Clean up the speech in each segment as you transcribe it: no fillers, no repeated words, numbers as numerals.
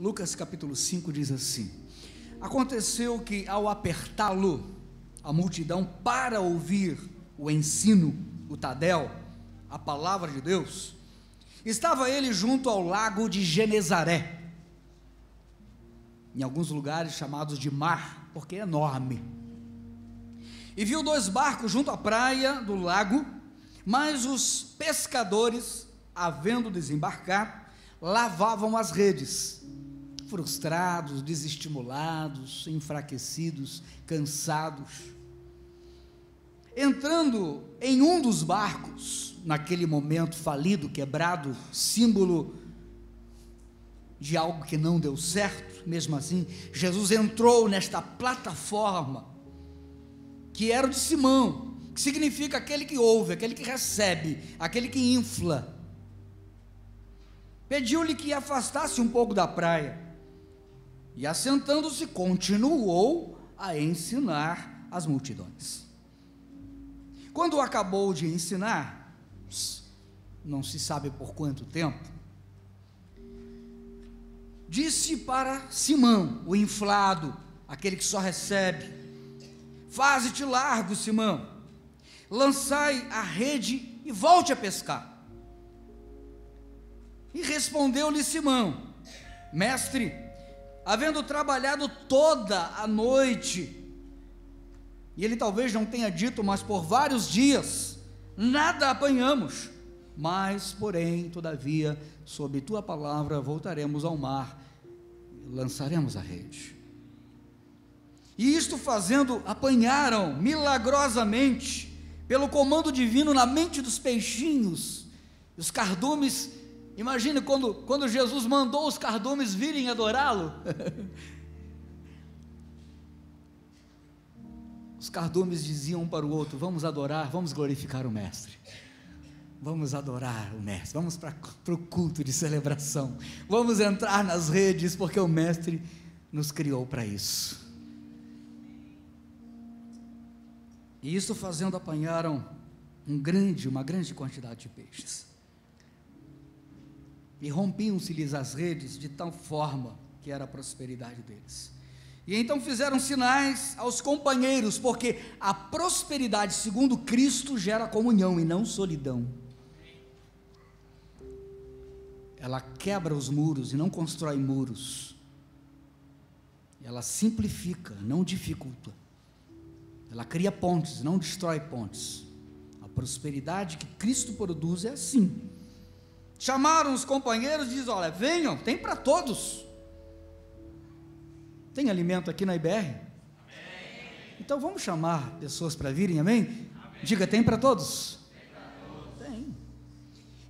Lucas capítulo 5 diz assim: aconteceu que ao apertá-lo a multidão para ouvir o ensino, o Tadel, a palavra de Deus, estava ele junto ao lago de Genezaré, em alguns lugares chamados de mar, porque é enorme, e viu 2 barcos junto à praia do lago, mas os pescadores, havendo desembarcado, lavavam as redes, frustrados, desestimulados, enfraquecidos, cansados. Entrando em um dos barcos, naquele momento falido, quebrado, símbolo de algo que não deu certo, mesmo assim, Jesus entrou nesta plataforma, que era o de Simão, que significa aquele que ouve, aquele que recebe, aquele que infla. Pediu-lhe que afastasse um pouco da praia, e assentando-se, continuou a ensinar as multidões. Quando acabou de ensinar, não se sabe por quanto tempo, disse para Simão, o inflado, aquele que só recebe: faze-te largo, Simão, lançai a rede e volte a pescar. E respondeu-lhe Simão: mestre, havendo trabalhado toda a noite, e ele talvez não tenha dito, mas por vários dias, nada apanhamos, mas porém, todavia, sob tua palavra, voltaremos ao mar, e lançaremos a rede. E isto fazendo, apanharam milagrosamente, pelo comando divino, na mente dos peixinhos, os cardumes. Imagine quando Jesus mandou os cardumes virem adorá-lo. Os cardumes diziam um para o outro: vamos adorar, vamos glorificar o mestre, vamos adorar o mestre, vamos para o culto de celebração, vamos entrar nas redes, porque o mestre nos criou para isso. E isso fazendo, apanharam uma grande quantidade de peixes, e rompiam-se-lhes as redes de tal forma que era a prosperidade deles. E então fizeram sinais aos companheiros, porque a prosperidade segundo Cristo gera comunhão e não solidão. Ela quebra os muros e não constrói muros. Ela simplifica, não dificulta. Ela cria pontes, não destrói pontes. A prosperidade que Cristo produz é assim. Chamaram os companheiros e diz: olha, venham, tem para todos. Tem alimento aqui na IBR? Amém. Então vamos chamar pessoas para virem, amém? Amém. Diga, tem para todos? Tem.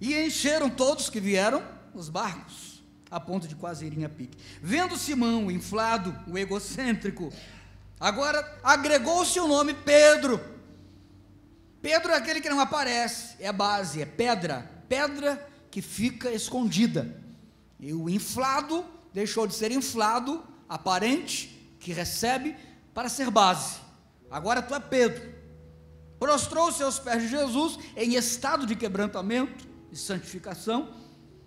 E encheram todos que vieram os barcos, a ponto de quase irem a pique. Vendo Simão, o inflado, o egocêntrico, agora agregou-se o nome Pedro. Pedro é aquele que não aparece, é a base, é pedra que fica escondida. E o inflado deixou de ser inflado, aparente, que recebe, para ser base. Agora tu é Pedro. Prostrou-se aos pés de Jesus em estado de quebrantamento e santificação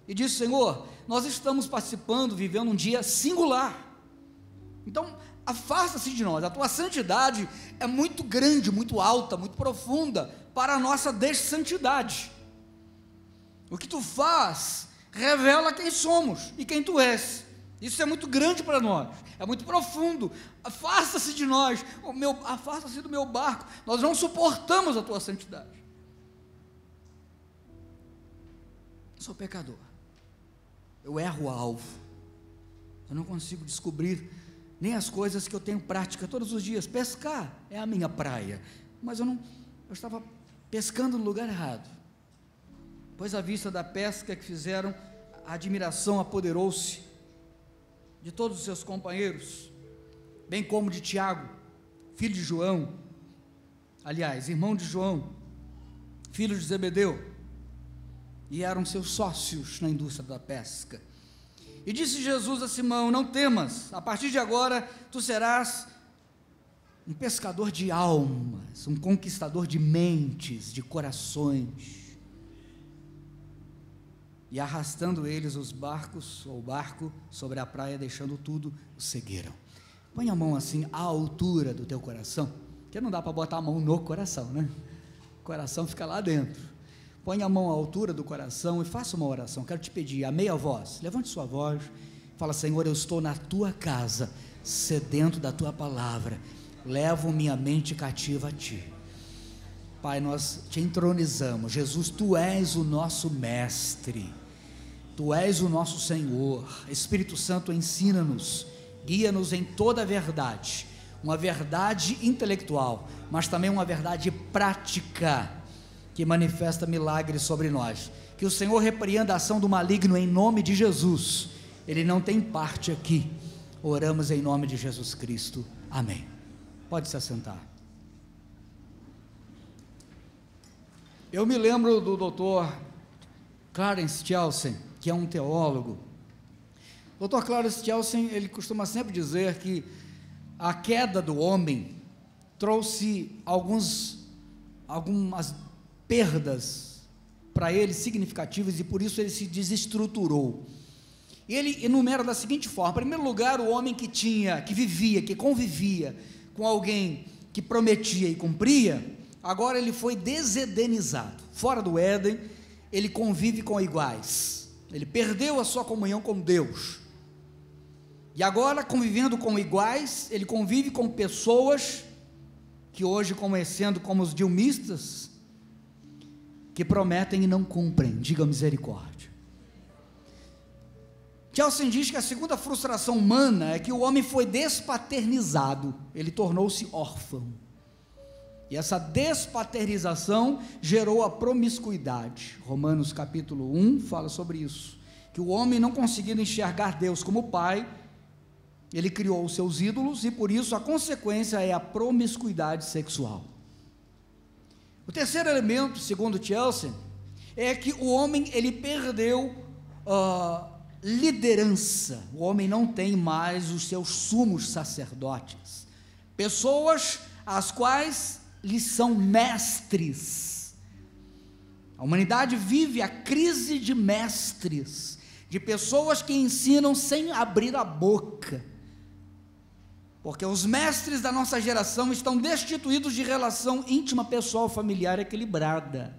e disse: Senhor, nós estamos participando, vivendo um dia singular, então afasta-se de nós, a tua santidade é muito grande, muito alta, muito profunda para a nossa dessantidade. O que tu faz revela quem somos e quem tu és. Isso é muito grande para nós, é muito profundo. Afasta-se de nós, afasta-se do meu barco, nós não suportamos a tua santidade. Eu sou pecador, eu erro o alvo, eu não consigo descobrir nem as coisas que eu tenho prática todos os dias. Pescar é a minha praia, mas eu estava pescando no lugar errado, pois à vista da pesca que fizeram, a admiração apoderou-se de todos os seus companheiros, bem como de Tiago, filho de João, aliás, irmão de João, filho de Zebedeu, e eram seus sócios na indústria da pesca. E disse Jesus a Simão: não temas, a partir de agora tu serás um pescador de almas, um conquistador de mentes, de corações. e arrastando eles o barco sobre a praia, deixando tudo, o seguiram. Põe a mão assim à altura do teu coração, porque não dá para botar a mão no coração, né? O coração fica lá dentro. Põe a mão à altura do coração e faça uma oração. Quero te pedir, a meia voz, levante sua voz, fala: Senhor, eu estou na tua casa, sedento da tua palavra, levo minha mente cativa a ti. Pai, nós te entronizamos. Jesus, tu és o nosso mestre, tu és o nosso Senhor. Espírito Santo, ensina-nos, guia-nos em toda a verdade, uma verdade intelectual, mas também uma verdade prática, que manifesta milagres sobre nós. Que o Senhor repreenda a ação do maligno em nome de Jesus. Ele não tem parte aqui. Oramos em nome de Jesus Cristo, amém. Pode se assentar. Eu me lembro do Dr. Clarence Kelsen, que é um teólogo. O Dr. Clarence Kelsen, ele costuma sempre dizer que a queda do homem trouxe algumas perdas para ele significativas, e por isso ele se desestruturou. E ele enumera da seguinte forma: em primeiro lugar, o homem que convivia com alguém que prometia e cumpria, agora ele foi desedenizado. Fora do Éden, ele convive com iguais, ele perdeu a sua comunhão com Deus, e agora, convivendo com iguais, ele convive com pessoas que hoje, conhecendo como os dilmistas, que prometem e não cumprem. Diga misericórdia. Kelsen diz que a segunda frustração humana é que o homem foi despaternizado, ele tornou-se órfão, e essa despaternização gerou a promiscuidade. Romanos capítulo 1 fala sobre isso, que o homem, não conseguindo enxergar Deus como Pai, ele criou os seus ídolos, e por isso a consequência é a promiscuidade sexual. O terceiro elemento, segundo Kelsen, é que o homem, ele perdeu liderança. O homem não tem mais os seus sumos sacerdotes, pessoas as quais lhes são mestres. A humanidade vive a crise de mestres, de pessoas que ensinam sem abrir a boca, porque os mestres da nossa geração estão destituídos de relação íntima, pessoal, familiar equilibrada.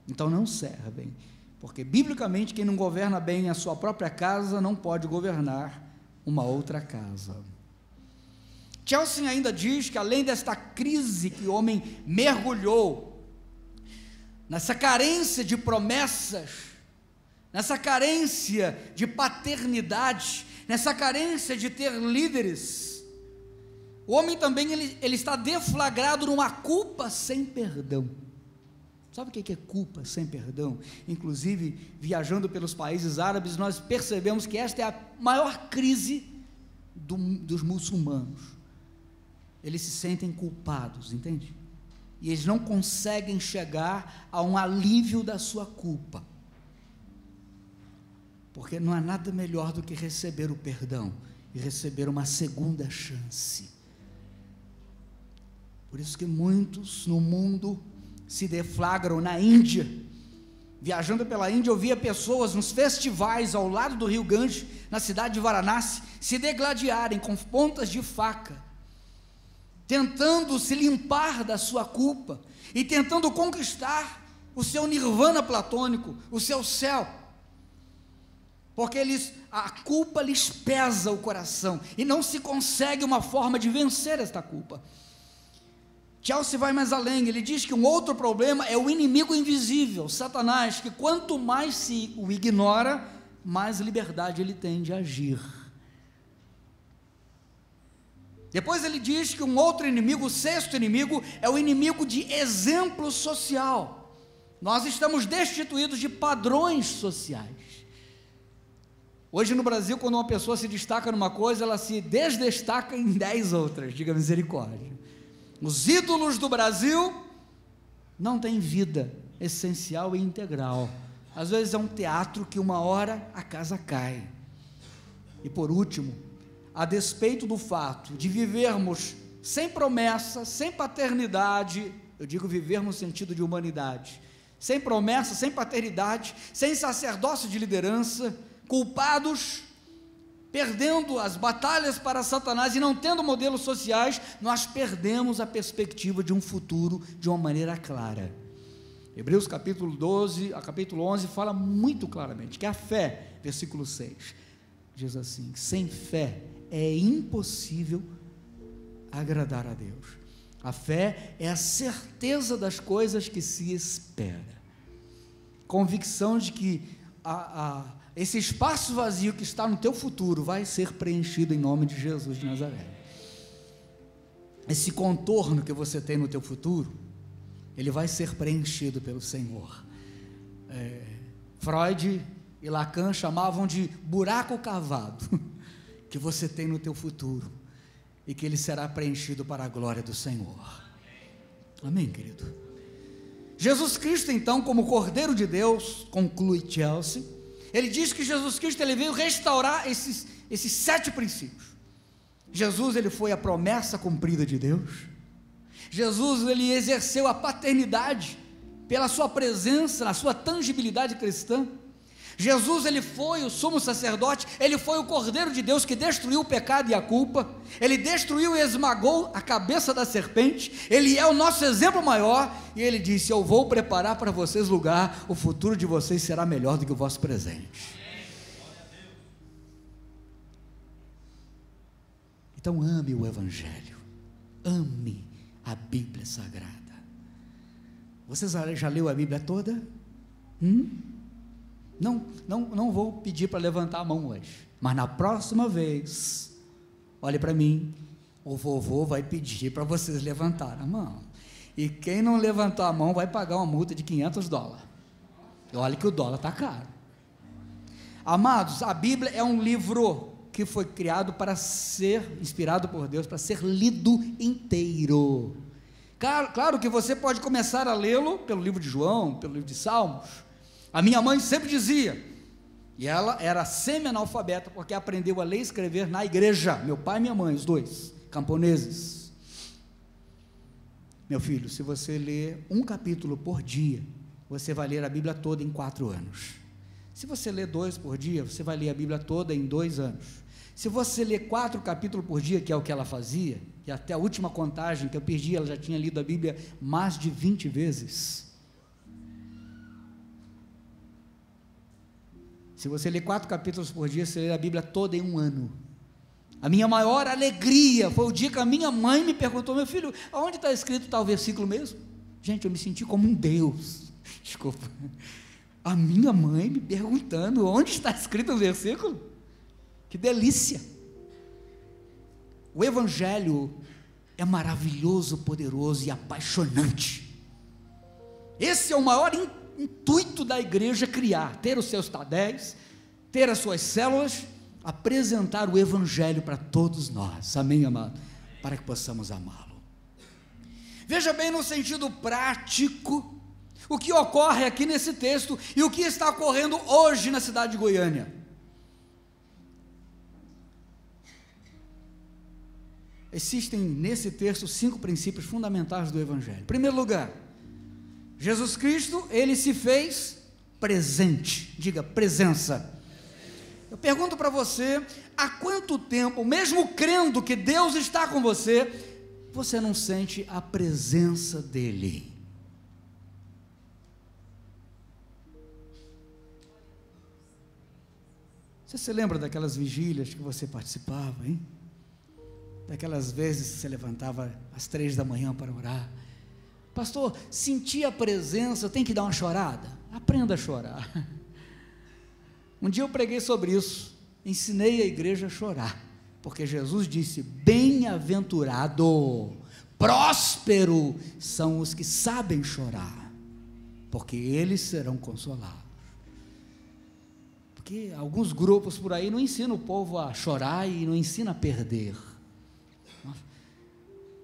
Então não servem, porque biblicamente quem não governa bem a sua própria casa não pode governar uma outra casa. Kelsen ainda diz que, além desta crise que o homem mergulhou, nessa carência de promessas, nessa carência de paternidade, nessa carência de ter líderes, o homem também ele está deflagrado numa culpa sem perdão. Sabe o que é culpa sem perdão? Inclusive, viajando pelos países árabes, nós percebemos que esta é a maior crise dos muçulmanos. Eles se sentem culpados, entende? E eles não conseguem chegar a um alívio da sua culpa, porque não há nada melhor do que receber o perdão e receber uma segunda chance. Por isso que muitos no mundo se deflagram. Na Índia, viajando pela Índia, eu via pessoas nos festivais ao lado do rio Ganges, na cidade de Varanasi, se degladiarem com pontas de faca, tentando se limpar da sua culpa e tentando conquistar o seu nirvana platônico, o seu céu, porque a culpa lhes pesa o coração e não se consegue uma forma de vencer esta culpa. Kelsen vai mais além, ele diz que um outro problema é o inimigo invisível, Satanás, que quanto mais se o ignora, mais liberdade ele tem de agir. Depois ele diz que um outro inimigo, o sexto inimigo, é o inimigo de exemplo social. Nós estamos destituídos de padrões sociais. Hoje no Brasil, quando uma pessoa se destaca numa coisa, ela se desdestaca em 10 outras, diga misericórdia. Os ídolos do Brasil não têm vida essencial e integral. Às vezes é um teatro que uma hora a casa cai. E por último, a despeito do fato de vivermos sem promessa, sem paternidade, eu digo viver no sentido de humanidade, sem promessa, sem paternidade, sem sacerdócio de liderança, culpados, perdendo as batalhas para Satanás e não tendo modelos sociais, nós perdemos a perspectiva de um futuro de uma maneira clara. Hebreus capítulo 12, capítulo 11 fala muito claramente que a fé, versículo 6, diz assim: sem fé é impossível agradar a Deus. A fé é a certeza das coisas que se espera, convicção de que esse espaço vazio que está no teu futuro vai ser preenchido em nome de Jesus de Nazaré. Esse contorno que você tem no teu futuro, ele vai ser preenchido pelo Senhor. Freud e Lacan chamavam de buraco cavado que você tem no teu futuro, e que ele será preenchido para a glória do Senhor. Amém, querido? Jesus Cristo, então, como Cordeiro de Deus, conclui Chelsea, ele diz que Jesus Cristo, ele veio restaurar esses 7 princípios. Jesus, ele foi a promessa cumprida de Deus. Jesus, ele exerceu a paternidade pela sua presença, na sua tangibilidade cristã. Jesus, ele foi o sumo sacerdote, ele foi o Cordeiro de Deus que destruiu o pecado e a culpa, ele destruiu e esmagou a cabeça da serpente, ele é o nosso exemplo maior, e ele disse: eu vou preparar para vocês lugar, o futuro de vocês será melhor do que o vosso presente. Então ame o Evangelho, ame a Bíblia Sagrada. Você já leu a Bíblia toda? Não vou pedir para levantar a mão hoje, mas na próxima vez, olhe para mim, o vovô vai pedir para vocês levantarem a mão, e quem não levantou a mão vai pagar uma multa de $500, olha que o dólar está caro. Amados, a Bíblia é um livro que foi criado para ser inspirado por Deus, para ser lido inteiro. Claro que você pode começar a lê-lo pelo livro de João, pelo livro de Salmos. A minha mãe sempre dizia, e ela era semi-analfabeta, porque aprendeu a ler e escrever na igreja, meu pai e minha mãe, os dois, camponeses. Meu filho, se você ler um capítulo por dia, você vai ler a Bíblia toda em 4 anos. Se você ler 2 por dia, você vai ler a Bíblia toda em 2 anos. Se você ler 4 capítulos por dia, que é o que ela fazia, e até a última contagem que eu perdi, ela já tinha lido a Bíblia mais de 20 vezes. Se você ler 4 capítulos por dia, você lê a Bíblia toda em 1 ano. A minha maior alegria foi o dia que a minha mãe me perguntou: meu filho, aonde está escrito tal versículo mesmo? Gente, eu me senti como um Deus, desculpa, a minha mãe me perguntando onde está escrito o versículo, que delícia. O Evangelho é maravilhoso, poderoso e apaixonante. Esse é o maior intuito da igreja: criar, ter os seus tadéis, ter as suas células, apresentar o Evangelho para todos nós, amém, amado? Para que possamos amá-lo. Veja bem, no sentido prático, o que ocorre aqui nesse texto e o que está ocorrendo hoje na cidade de Goiânia. Existem nesse texto 5 princípios fundamentais do Evangelho. Em primeiro lugar, Jesus Cristo, ele se fez presente, diga presença. Eu pergunto para você, há quanto tempo, mesmo crendo que Deus está com você, você não sente a presença dEle? Você se lembra daquelas vigílias que você participava, hein? Daquelas vezes que você levantava às 3 da manhã para orar. Pastor, sentir a presença, tem que dar uma chorada? Aprenda a chorar. Um dia eu preguei sobre isso, ensinei a igreja a chorar, porque Jesus disse: bem-aventurado, próspero são os que sabem chorar, porque eles serão consolados. Porque alguns grupos por aí não ensinam o povo a chorar e não ensinam a perder.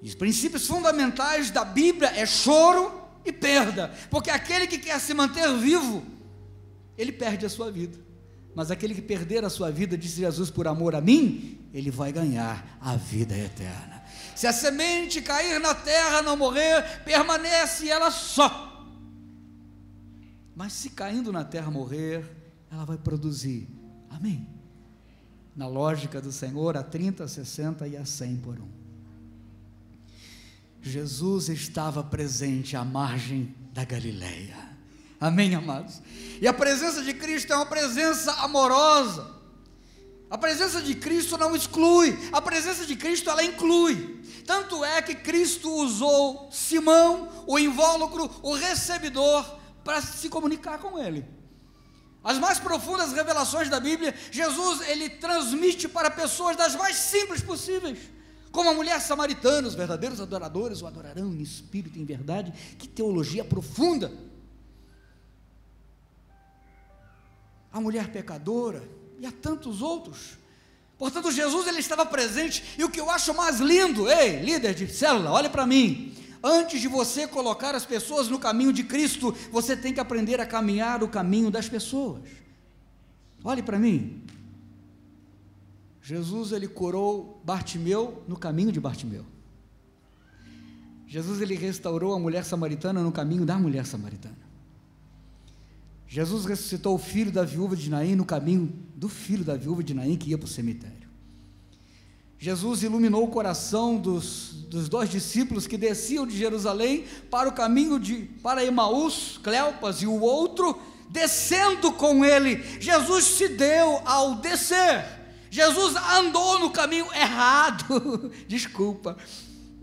Os princípios fundamentais da Bíblia é choro e perda, porque aquele que quer se manter vivo, ele perde a sua vida, mas aquele que perder a sua vida, disse Jesus, por amor a mim, ele vai ganhar a vida eterna. Se a semente cair na terra, não morrer, permanece ela só, mas se caindo na terra morrer, ela vai produzir, amém? Na lógica do Senhor, a 30, a 60 e a 100 por um. Jesus estava presente à margem da Galileia, amém, amados? E a presença de Cristo é uma presença amorosa. A presença de Cristo não exclui, a presença de Cristo ela inclui. Tanto é que Cristo usou Simão, o invólucro, o recebedor, para se comunicar com ele. As mais profundas revelações da Bíblia, Jesus ele transmite para pessoas das mais simples possíveis, como a mulher samaritana. Os verdadeiros adoradores o adorarão em espírito e em verdade. Que teologia profunda! A mulher pecadora e a tantos outros. Portanto, Jesus ele estava presente. E o que eu acho mais lindo, ei, líder de célula, olha para mim. Antes de você colocar as pessoas no caminho de Cristo, você tem que aprender a caminhar o caminho das pessoas. Olhe para mim. Jesus ele curou Bartimeu no caminho de Bartimeu. Jesus ele restaurou a mulher samaritana no caminho da mulher samaritana. Jesus ressuscitou o filho da viúva de Naim no caminho do filho da viúva de Naim que ia para o cemitério. Jesus iluminou o coração dos dois discípulos que desciam de Jerusalém para o caminho para Emaús, Cleopas e o outro, descendo com ele. Jesus se deu ao descer. Jesus andou no caminho errado. Desculpa.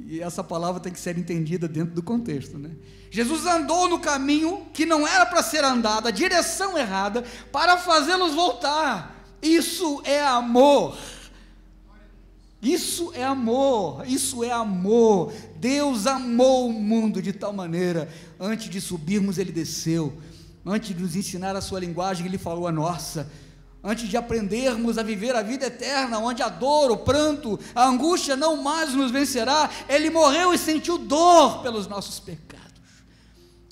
E essa palavra tem que ser entendida dentro do contexto, né? Jesus andou no caminho que não era para ser andado, a direção errada, para fazê-los voltar. Isso é amor. Isso é amor, isso é amor. Deus amou o mundo de tal maneira, antes de subirmos ele desceu, antes de nos ensinar a sua linguagem ele falou a nossa, antes de aprendermos a viver a vida eterna, onde a dor, o pranto, a angústia não mais nos vencerá, ele morreu e sentiu dor pelos nossos pecados.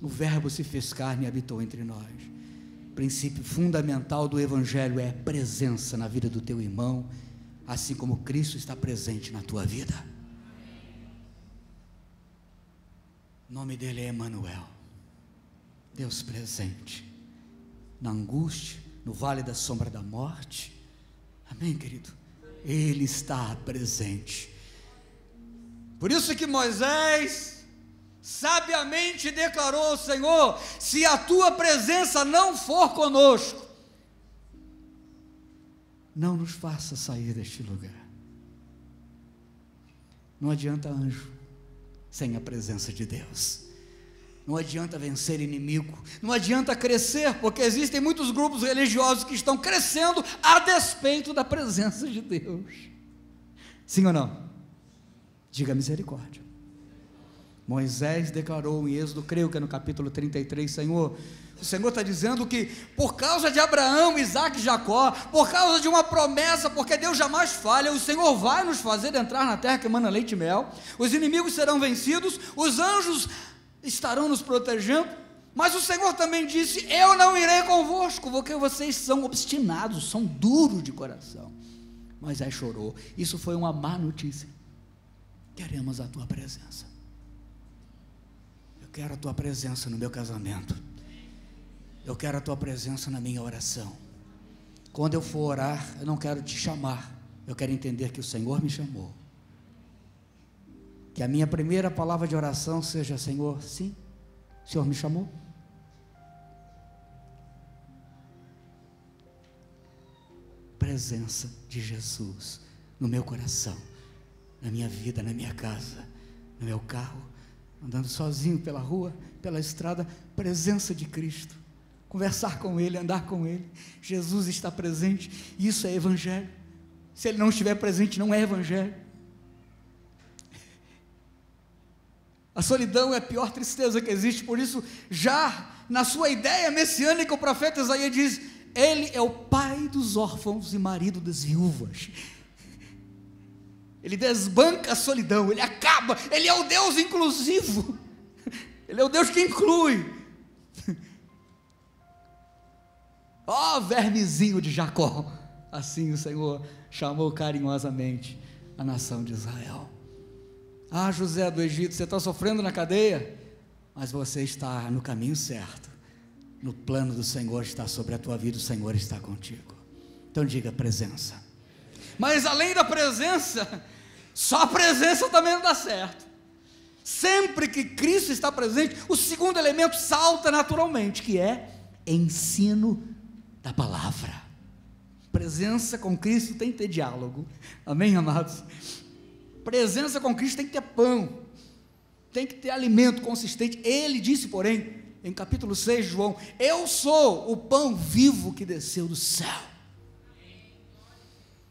O verbo se fez carne e habitou entre nós. O princípio fundamental do evangelho é presença na vida do teu irmão, assim como Cristo está presente na tua vida. O nome dele é Emanuel, Deus presente, na angústia, no vale da sombra da morte, amém, querido? Ele está presente. Por isso que Moisés sabiamente declarou ao Senhor: se a tua presença não for conosco, não nos faça sair deste lugar. Não adianta anjo sem a presença de Deus. Não adianta vencer inimigo, não adianta crescer, porque existem muitos grupos religiosos que estão crescendo a despeito da presença de Deus. Sim ou não? Diga misericórdia. Moisés declarou em Êxodo, creio que é no capítulo 33, Senhor, o Senhor está dizendo que por causa de Abraão, Isaque e Jacó, por causa de uma promessa, porque Deus jamais falha, o Senhor vai nos fazer entrar na terra que emana leite e mel, os inimigos serão vencidos, os anjos estarão nos protegendo, mas o Senhor também disse: eu não irei convosco, porque vocês são obstinados, são duros de coração. Moisés chorou. Isso foi uma má notícia. Queremos a tua presença. Eu quero a tua presença no meu casamento. Eu quero a tua presença na minha oração. Quando eu for orar, eu não quero te chamar, eu quero entender que o Senhor me chamou. Que a minha primeira palavra de oração seja: Senhor, sim, o Senhor me chamou. Presença de Jesus no meu coração, na minha vida, na minha casa, no meu carro, andando sozinho pela rua, pela estrada, presença de Cristo, conversar com Ele, andar com Ele. Jesus está presente, isso é evangelho. Se Ele não estiver presente, não é evangelho. A solidão é a pior tristeza que existe. Por isso, já na sua ideia messiânica, o profeta Isaías diz: Ele é o pai dos órfãos e marido das viúvas. Ele desbanca a solidão, Ele acaba, Ele é o Deus inclusivo, Ele é o Deus que inclui. Ó, vermezinho de Jacó, assim o Senhor chamou carinhosamente a nação de Israel. Ah, José do Egito, você está sofrendo na cadeia, mas você está no caminho certo. no plano do Senhor está sobre a tua vida, o Senhor está contigo. Então diga presença. Mas além da presença, só a presença também não dá certo. Sempre que Cristo está presente, o segundo elemento salta naturalmente, que é ensino da palavra. Presença com Cristo tem que ter diálogo, amém, amados? Presença com Cristo tem que ter pão, tem que ter alimento consistente. Ele disse, porém, em capítulo 6 de João: eu sou o pão vivo que desceu do céu.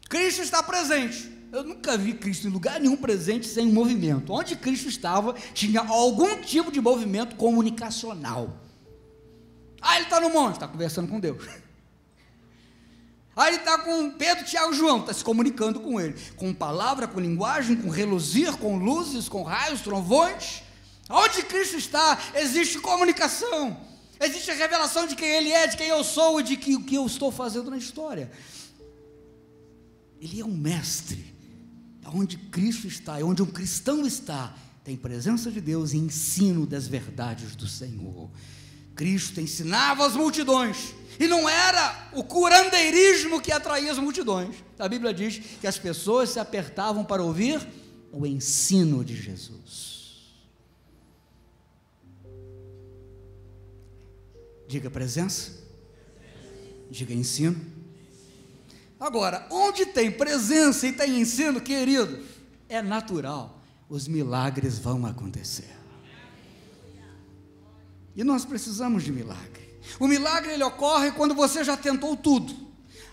Cristo está presente. Eu nunca vi Cristo em lugar nenhum presente sem movimento. Onde Cristo estava, tinha algum tipo de movimento comunicacional. Ele está no monte, está conversando com Deus. Ele está com Pedro, Tiago e João, está se comunicando com ele, com palavra, com linguagem, com reluzir, com luzes, com raios, trovões. Onde Cristo está, existe comunicação, existe a revelação de quem Ele é, de quem eu sou e de que o que eu estou fazendo na história. Ele é um mestre. Onde Cristo está, onde um cristão está, tem presença de Deus e ensino das verdades do Senhor. Cristo ensinava as multidões, e não era o curandeirismo que atraía as multidões. A Bíblia diz que as pessoas se apertavam para ouvir o ensino de Jesus. Diga presença, diga ensino. Agora, onde tem presença e tem ensino, querido, é natural, os milagres vão acontecer. E nós precisamos de milagre. O milagre, ele ocorre quando você já tentou tudo.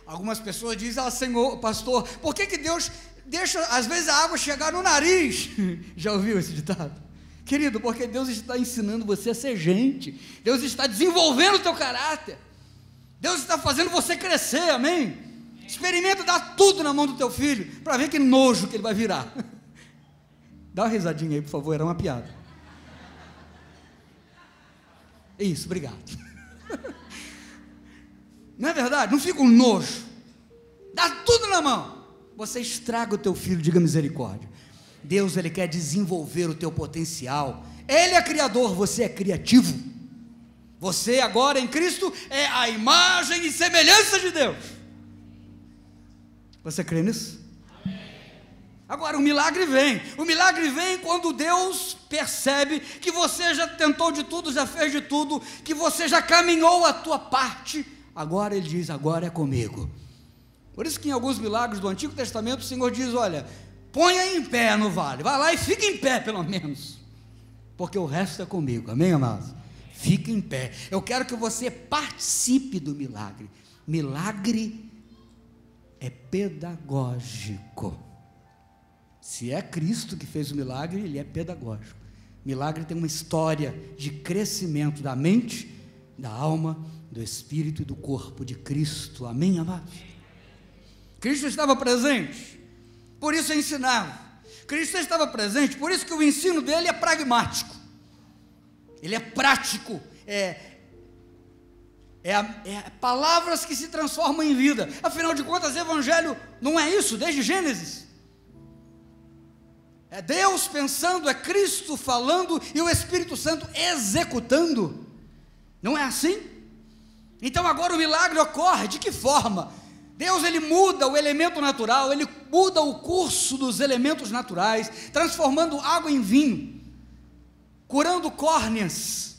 Algumas pessoas dizem: Senhor, pastor, por que Deus deixa às vezes a água chegar no nariz? Já ouviu esse ditado? Querido, porque Deus está ensinando você a ser gente, Deus está desenvolvendo o teu caráter, Deus está fazendo você crescer, amém? Experimenta dar tudo na mão do teu filho, para ver que nojo que ele vai virar. Dá uma risadinha aí, por favor, era uma piada. Isso, obrigado. Não é verdade? Não fica um nojo. Dá tudo na mão. Você estraga o teu filho, diga misericórdia. Deus, Ele quer desenvolver o teu potencial. Ele é criador, você é criativo. Você agora em Cristo é a imagem e semelhança de Deus. Você crê nisso? Amém. Agora o milagre vem quando Deus percebe que você já tentou de tudo, já fez de tudo, que você já caminhou a tua parte, agora Ele diz: agora é comigo. Por isso que em alguns milagres do Antigo Testamento o Senhor diz: olha, ponha em pé no vale, vai lá e fique em pé pelo menos, porque o resto é comigo, amém, amados? Fique em pé, eu quero que você participe do milagre. Milagre é pedagógico. Se é Cristo que fez o milagre, Ele é pedagógico. Milagre tem uma história de crescimento da mente, da alma, do espírito e do corpo de Cristo, amém, amados? Cristo estava presente, por isso ensinava. Cristo estava presente, por isso que o ensino dele é pragmático, ele é prático, palavras que se transformam em vida. Afinal de contas, evangelho não é isso, desde Gênesis. É Deus pensando, é Cristo falando e o Espírito Santo executando. Não é assim? Então agora o milagre ocorre, de que forma? Deus, Ele muda o elemento natural, Ele muda o curso dos elementos naturais, transformando água em vinho, curando córneas,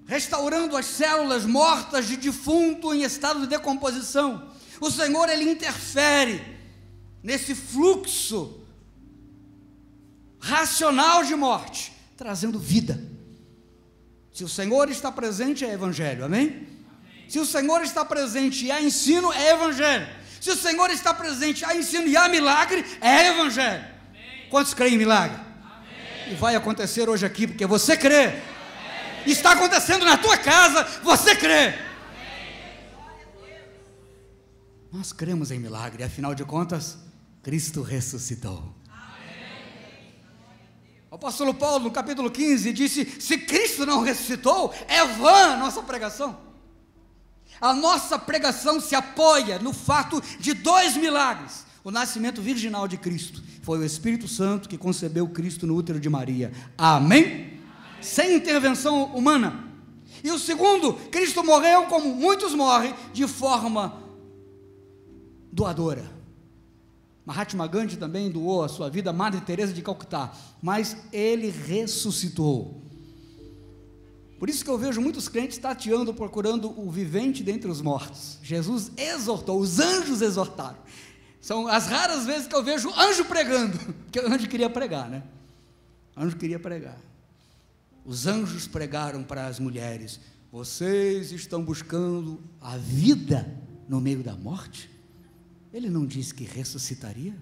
restaurando as células mortas de defunto em estado de decomposição. O Senhor, Ele interfere nesse fluxo racional de morte, trazendo vida. Se o Senhor está presente, é evangelho, amém? Se o Senhor está presente e há ensino, é evangelho. Se o Senhor está presente, há ensino e há milagre, é evangelho. Amém. Quantos creem em milagre? Amém. E vai acontecer hoje aqui, porque você crê. Amém. Está acontecendo na tua casa, você crê. Amém. Nós cremos em milagre, afinal de contas, Cristo ressuscitou. Amém. O apóstolo Paulo, no capítulo 15, disse: se Cristo não ressuscitou, é vã a nossa pregação. A nossa pregação se apoia no fato de 2 milagres. O nascimento virginal de Cristo, foi o Espírito Santo que concebeu Cristo no útero de Maria, amém? Sem intervenção humana. E o segundo, Cristo morreu como muitos morrem, de forma doadora. Mahatma Gandhi também doou a sua vida, Madre Teresa de Calcutá, mas ele ressuscitou. Por isso que eu vejo muitos crentes tateando, procurando o vivente dentre os mortos. Jesus exortou, os anjos exortaram. São as raras vezes que eu vejo anjo pregando, porque o anjo queria pregar, né? O anjo queria pregar. Os anjos pregaram para as mulheres: vocês estão buscando a vida no meio da morte? Ele não disse que ressuscitaria?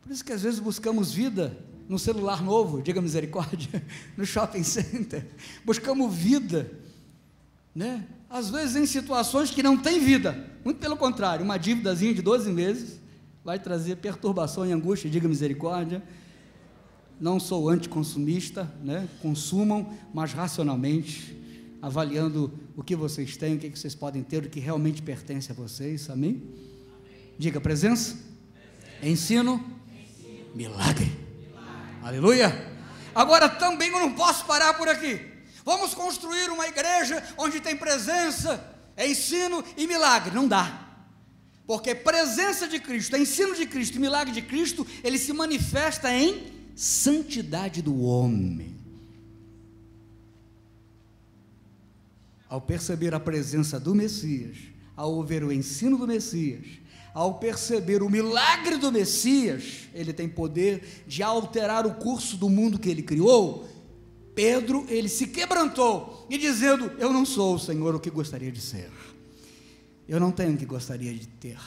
Por isso que às vezes buscamos vida no celular novo, diga misericórdia, no shopping center, buscamos vida, né? Às vezes em situações que não tem vida, muito pelo contrário, uma dívidazinha de 12 meses, vai trazer perturbação e angústia, diga misericórdia. Não sou anticonsumista, né? Consumam, mas racionalmente, avaliando o que vocês têm, o que vocês podem ter, o que realmente pertence a vocês, amém? Diga presença, ensino, milagre. Aleluia. Agora também eu não posso parar por aqui. Vamos construir uma igreja onde tem presença, ensino e milagre. Não dá, porque presença de Cristo, ensino de Cristo e milagre de Cristo, ele se manifesta em santidade do homem. Ao perceber a presença do Messias, ao ouvir o ensino do Messias, ao perceber o milagre do Messias, ele tem poder de alterar o curso do mundo que ele criou. Pedro, ele se quebrantou, e dizendo: eu não sou, Senhor, o que gostaria de ser, eu não tenho o que gostaria de ter,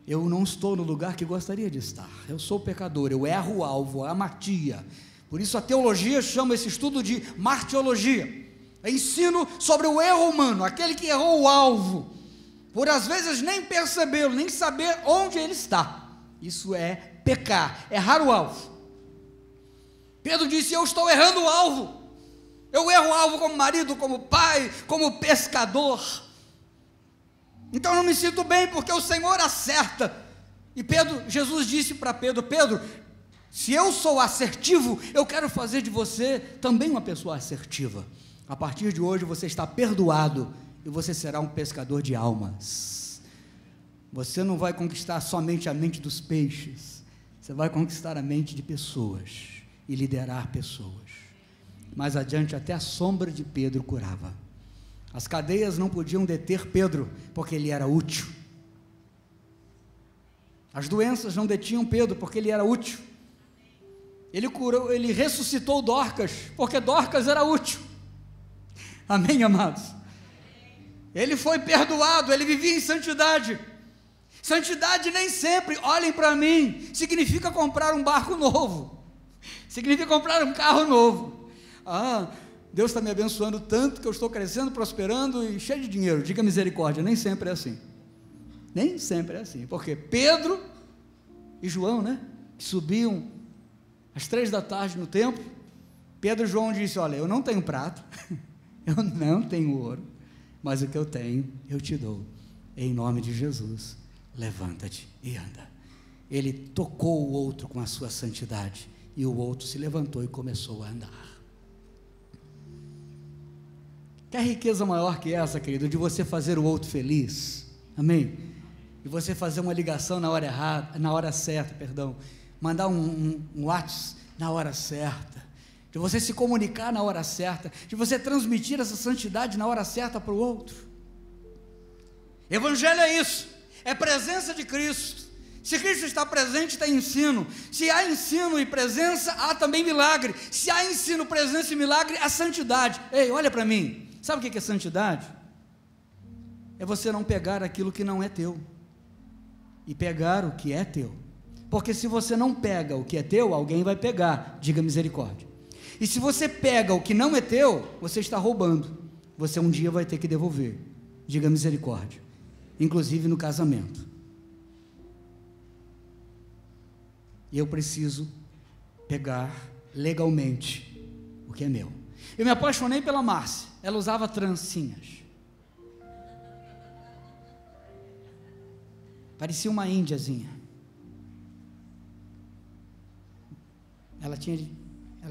eu não estou no lugar que gostaria de estar, eu sou pecador, eu erro o alvo, a hamartia. Por isso a teologia chama esse estudo de martiologia, ensino sobre o erro humano, aquele que errou o alvo, por às vezes nem percebê-lo, nem saber onde ele está. Isso é pecar, errar o alvo. Pedro disse: eu estou errando o alvo, eu erro o alvo como marido, como pai, como pescador, então eu não me sinto bem, porque o Senhor acerta. E Jesus disse para Pedro: Pedro, se eu sou assertivo, eu quero fazer de você também uma pessoa assertiva. A partir de hoje você está perdoado, e você será um pescador de almas. Você não vai conquistar somente a mente dos peixes, você vai conquistar a mente de pessoas, e liderar pessoas. Mais adiante, até a sombra de Pedro curava. As cadeias não podiam deter Pedro, porque ele era útil. As doenças não detinham Pedro, porque ele era útil. Ele curou, ele ressuscitou Dorcas, porque Dorcas era útil. Amém, amados? Ele foi perdoado, ele vivia em santidade. Santidade nem sempre, olhem para mim, significa comprar um barco novo, significa comprar um carro novo. Deus está me abençoando tanto que eu estou crescendo, prosperando e cheio de dinheiro. Diga misericórdia, nem sempre é assim. Nem sempre é assim, porque Pedro e João, né, que subiam às 3 da tarde no templo, Pedro e João disse: olha, eu não tenho prata, eu não tenho ouro, mas o que eu tenho, eu te dou, em nome de Jesus, levanta-te e anda. Ele tocou o outro com a sua santidade, e o outro se levantou e começou a andar. Quer riqueza maior que essa, querido, de você fazer o outro feliz? Amém? De você fazer uma ligação na hora errada, na hora certa, perdão, mandar um WhatsApp na hora certa, de você se comunicar na hora certa, de você transmitir essa santidade na hora certa para o outro. Evangelho é isso, é presença de Cristo. Se Cristo está presente, tem ensino. Se há ensino e presença, há também milagre. Se há ensino, presença e milagre, há santidade. Ei, olha para mim, sabe o que é santidade? É você não pegar aquilo que não é teu, e pegar o que é teu, porque se você não pega o que é teu, alguém vai pegar, diga misericórdia. E se você pega o que não é teu, você está roubando, você um dia vai ter que devolver, diga misericórdia, inclusive no casamento. E eu preciso pegar legalmente o que é meu. Eu me apaixonei pela Márcia, ela usava trancinhas, parecia uma índiazinha. Ela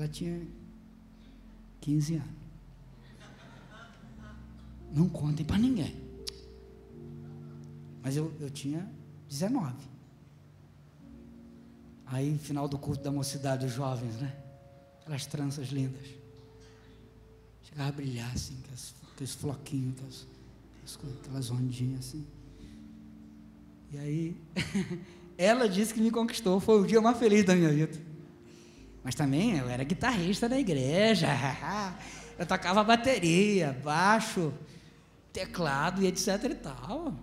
tinha 15 anos. não contem para ninguém. Mas eu tinha 19. Aí, final do culto da mocidade, os jovens, né? Aquelas tranças lindas. Chegava a brilhar assim, aqueles floquinhos, aquelas ondinhas assim. E aí, ela disse que me conquistou, foi o dia mais feliz da minha vida. Mas também eu era guitarrista da igreja, eu tocava bateria, baixo, teclado e etc e tal.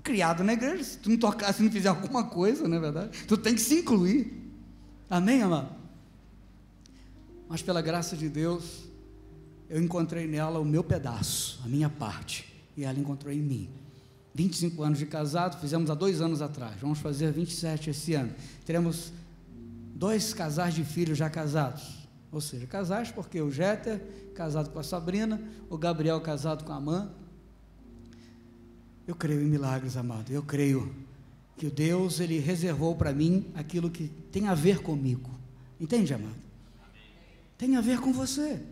Criado na igreja, se tu não tocar, se não fizer alguma coisa, não é verdade? Tu tem que se incluir. Amém, amado? Mas pela graça de Deus, eu encontrei nela o meu pedaço, a minha parte, e ela encontrou em mim. 25 anos de casado, fizemos há 2 anos atrás, vamos fazer 27 esse ano. Teremos 2 casais de filhos já casados, ou seja, casais porque o Jéter casado com a Sabrina, o Gabriel casado com a Amanda. Eu creio em milagres, amado, eu creio que o Deus, Ele reservou para mim aquilo que tem a ver comigo, entende, amado? Tem a ver com você.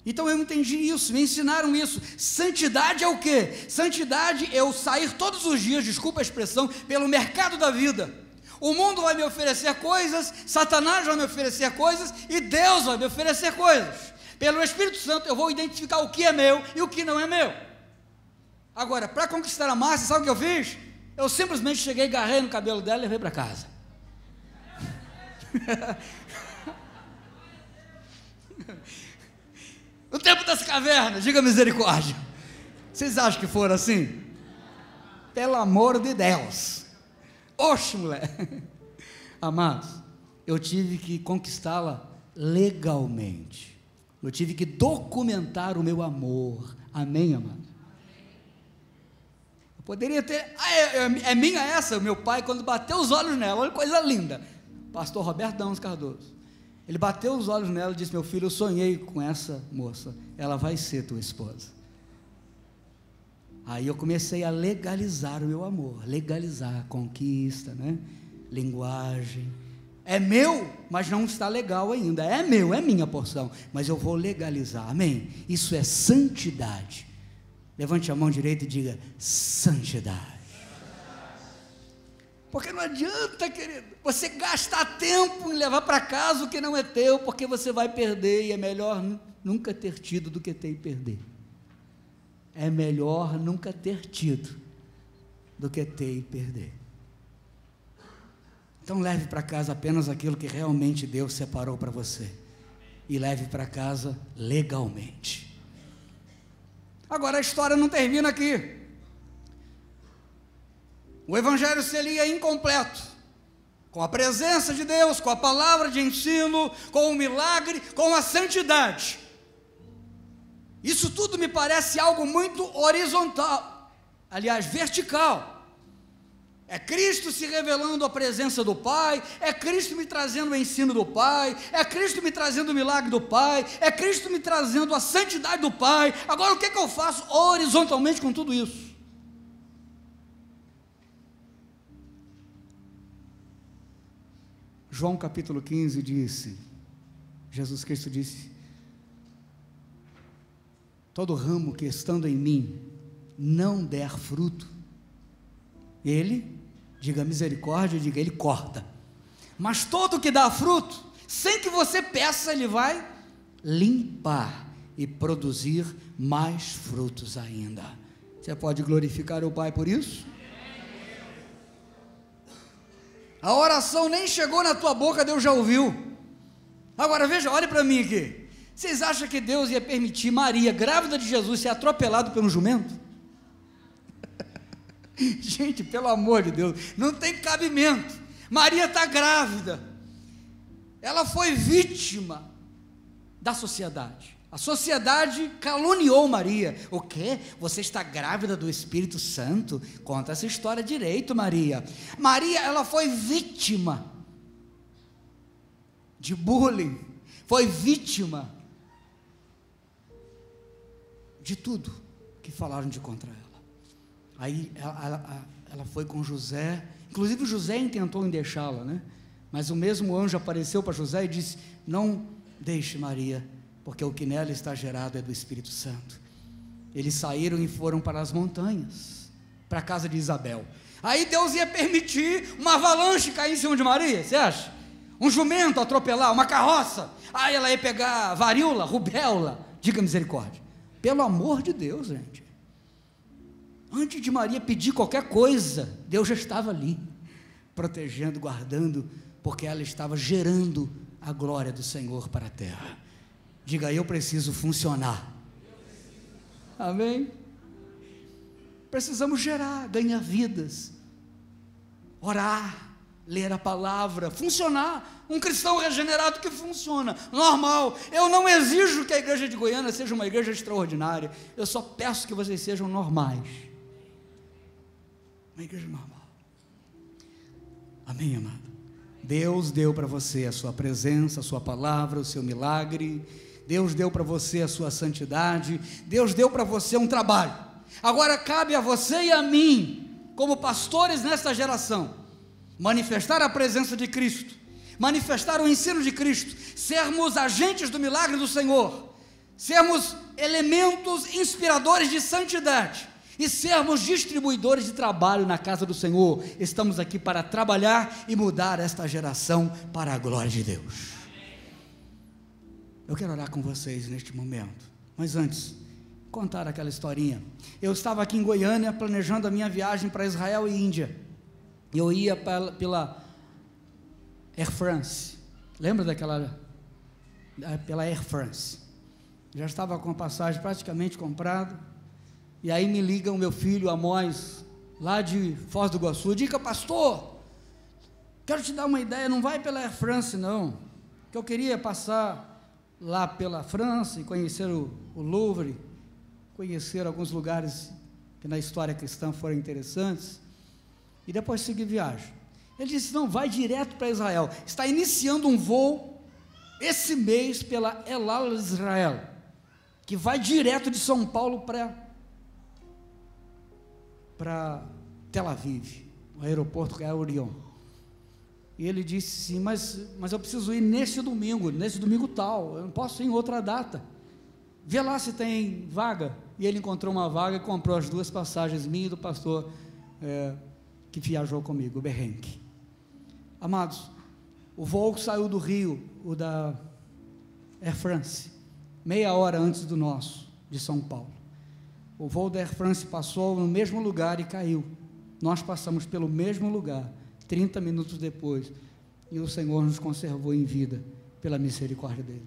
Então eu entendi isso, me ensinaram isso. Santidade é o quê? Santidade é eu sair todos os dias, desculpa a expressão, pelo mercado da vida. O mundo vai me oferecer coisas, Satanás vai me oferecer coisas e Deus vai me oferecer coisas. Pelo Espírito Santo eu vou identificar o que é meu e o que não é meu. Agora, para conquistar a Márcia, sabe o que eu fiz? Eu simplesmente cheguei, agarrei no cabelo dela e levei para casa. No tempo das cavernas, diga misericórdia. Vocês acham que foram assim? Pelo amor de Deus. Oxe, mulher. Amados, eu tive que conquistá-la legalmente. Eu tive que documentar o meu amor. Amém, amado? Eu poderia ter... é minha essa? Meu pai, quando bateu os olhos nela, olha que coisa linda. Pastor Roberto Damos Cardoso. Ele bateu os olhos nela e disse: meu filho, eu sonhei com essa moça, ela vai ser tua esposa. Aí eu comecei a legalizar o meu amor, legalizar a conquista, né? Linguagem, é meu, mas não está legal ainda, é meu, é minha porção, mas eu vou legalizar, amém? Isso é santidade. Levante a mão direita e diga: santidade. Porque não adianta, querido, você gastar tempo em levar para casa o que não é teu, porque você vai perder, e é melhor nunca ter tido do que ter e perder. É melhor nunca ter tido do que ter e perder. Então leve para casa apenas aquilo que realmente Deus separou para você, e leve para casa legalmente. Agora a história não termina aqui. O evangelho seria incompleto, com a presença de Deus, com a palavra de ensino, com o milagre, com a santidade. Isso tudo me parece algo muito horizontal, aliás, vertical. É Cristo se revelando a presença do Pai, é Cristo me trazendo o ensino do Pai, é Cristo me trazendo o milagre do Pai, é Cristo me trazendo a santidade do Pai. Agora o que eu faço horizontalmente com tudo isso? João capítulo 15 disse, Jesus Cristo disse: todo ramo que estando em mim não der fruto, Ele, diga misericórdia, diga, Ele corta. Mas todo que dá fruto, sem que você peça, Ele vai limpar e produzir mais frutos ainda. Você pode glorificar o Pai por isso? A oração nem chegou na tua boca, Deus já ouviu. Agora veja, olhe para mim aqui. Vocês acham que Deus ia permitir Maria, grávida de Jesus, ser atropelada por um jumento? Gente, pelo amor de Deus, não tem cabimento. Maria está grávida, ela foi vítima da sociedade. A sociedade caluniou Maria. O quê? Você está grávida do Espírito Santo? Conta essa história direito, Maria. Maria, ela foi vítima de bullying, foi vítima de tudo que falaram de contra ela. Aí ela foi com José, inclusive José intentou em deixá-la, né? Mas o mesmo anjo apareceu para José e disse: não deixe Maria, porque o que nela está gerado é do Espírito Santo. Eles saíram e foram para as montanhas, para a casa de Isabel. Aí Deus ia permitir uma avalanche cair em cima de Maria, você acha? Um jumento atropelar, uma carroça. Aí ela ia pegar varíola, rubéola. Diga misericórdia. Pelo amor de Deus, gente. Antes de Maria pedir qualquer coisa, Deus já estava ali, protegendo, guardando, porque ela estava gerando a glória do Senhor para a terra. Diga, eu preciso funcionar. Amém? Precisamos gerar, ganhar vidas, orar, ler a palavra, funcionar. Um cristão regenerado que funciona, normal. Eu não exijo que a igreja de Goiânia seja uma igreja extraordinária, eu só peço que vocês sejam normais. Uma igreja normal. Amém, amado? Deus deu para você a sua presença, a sua palavra, o seu milagre. Deus deu para você a sua santidade. Deus deu para você um trabalho. Agora cabe a você e a mim, como pastores nesta geração, manifestar a presença de Cristo, manifestar o ensino de Cristo, sermos agentes do milagre do Senhor, sermos elementos inspiradores de santidade e sermos distribuidores de trabalho na casa do Senhor. Estamos aqui para trabalhar e mudar esta geração para a glória de Deus. Eu quero orar com vocês neste momento, mas antes, contar aquela historinha. Eu estava aqui em Goiânia planejando a minha viagem para Israel e Índia. Eu ia pela Air France. Lembra daquela? Pela Air France. Já estava com a passagem praticamente comprada. E aí me liga o meu filho Amós, lá de Foz do Iguaçu. Diga, pastor, quero te dar uma ideia, não vai pela Air France não, que eu queria passar lá pela França e conhecer o Louvre, conhecer alguns lugares que na história cristã foram interessantes, e depois seguir viagem. Ele disse, não, vai direto para Israel, está iniciando um voo, esse mês, pela El Al Israel, que vai direto de São Paulo para Tel Aviv, o aeroporto que é Orion. E ele disse sim, mas eu preciso ir nesse domingo tal, eu não posso ir em outra data, vê lá se tem vaga. E ele encontrou uma vaga e comprou as 2 passagens, minha e do pastor que viajou comigo, o Berrenque. Amados, o voo saiu do Rio, o da Air France, meia hora antes do nosso, de São Paulo. O voo da Air France passou no mesmo lugar e caiu. Nós passamos pelo mesmo lugar 30 minutos depois, e o Senhor nos conservou em vida, pela misericórdia dele.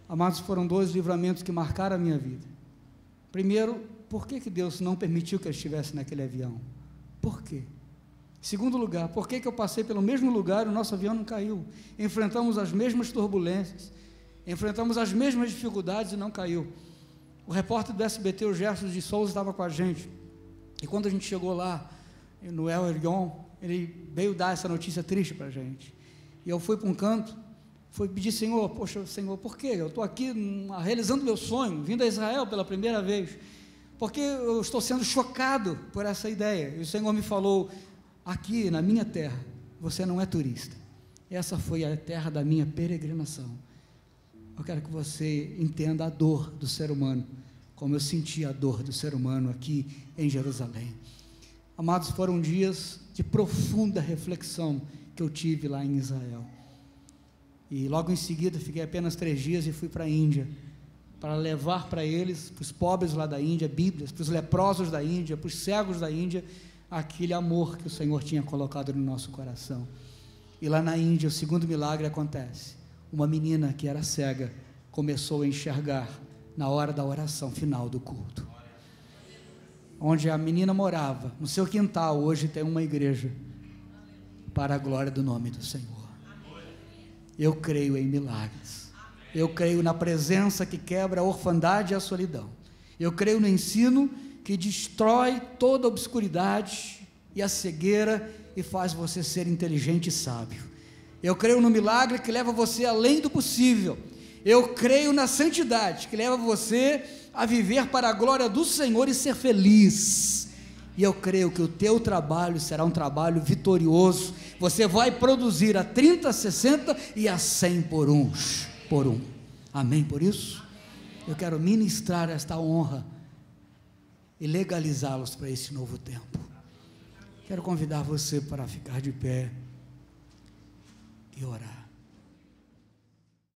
Amados, foram 2 livramentos que marcaram a minha vida. Primeiro, por que Deus não permitiu que eu estivesse naquele avião? Por quê? Segundo lugar, por que eu passei pelo mesmo lugar e o nosso avião não caiu? Enfrentamos as mesmas turbulências, enfrentamos as mesmas dificuldades e não caiu. O repórter do SBT, o Gerson de Souza, estava com a gente, e quando a gente chegou lá, no El Elyon, ele veio dar essa notícia triste para a gente, e eu fui para um canto, fui pedir, Senhor, poxa, Senhor, por quê? Eu estou aqui realizando meu sonho, vindo a Israel pela primeira vez, porque eu estou sendo chocado por essa ideia, e o Senhor me falou, aqui na minha terra, você não é turista, essa foi a terra da minha peregrinação. Eu quero que você entenda a dor do ser humano, como eu senti a dor do ser humano aqui em Jerusalém. Amados, foram dias de profunda reflexão que eu tive lá em Israel, e logo em seguida fiquei apenas 3 dias e fui para a Índia, para levar para eles, para os pobres lá da Índia, Bíblias, para os leprosos da Índia, para os cegos da Índia, aquele amor que o Senhor tinha colocado no nosso coração. E lá na Índia o segundo milagre acontece, uma menina que era cega, começou a enxergar na hora da oração final do culto, onde a menina morava, no seu quintal, hoje tem uma igreja, para a glória do nome do Senhor. Eu creio em milagres, eu creio na presença que quebra a orfandade e a solidão, eu creio no ensino que destrói toda a obscuridade e a cegueira e faz você ser inteligente e sábio. Eu creio no milagre que leva você além do possível. Eu creio na santidade que leva você a viver para a glória do Senhor e ser feliz. E eu creio que o teu trabalho será um trabalho vitorioso. Você vai produzir a 30, a 60 e a 100 por um. Amém por isso? Eu quero ministrar esta honra e legalizá-los para esse novo tempo. Quero convidar você para ficar de pé e orar.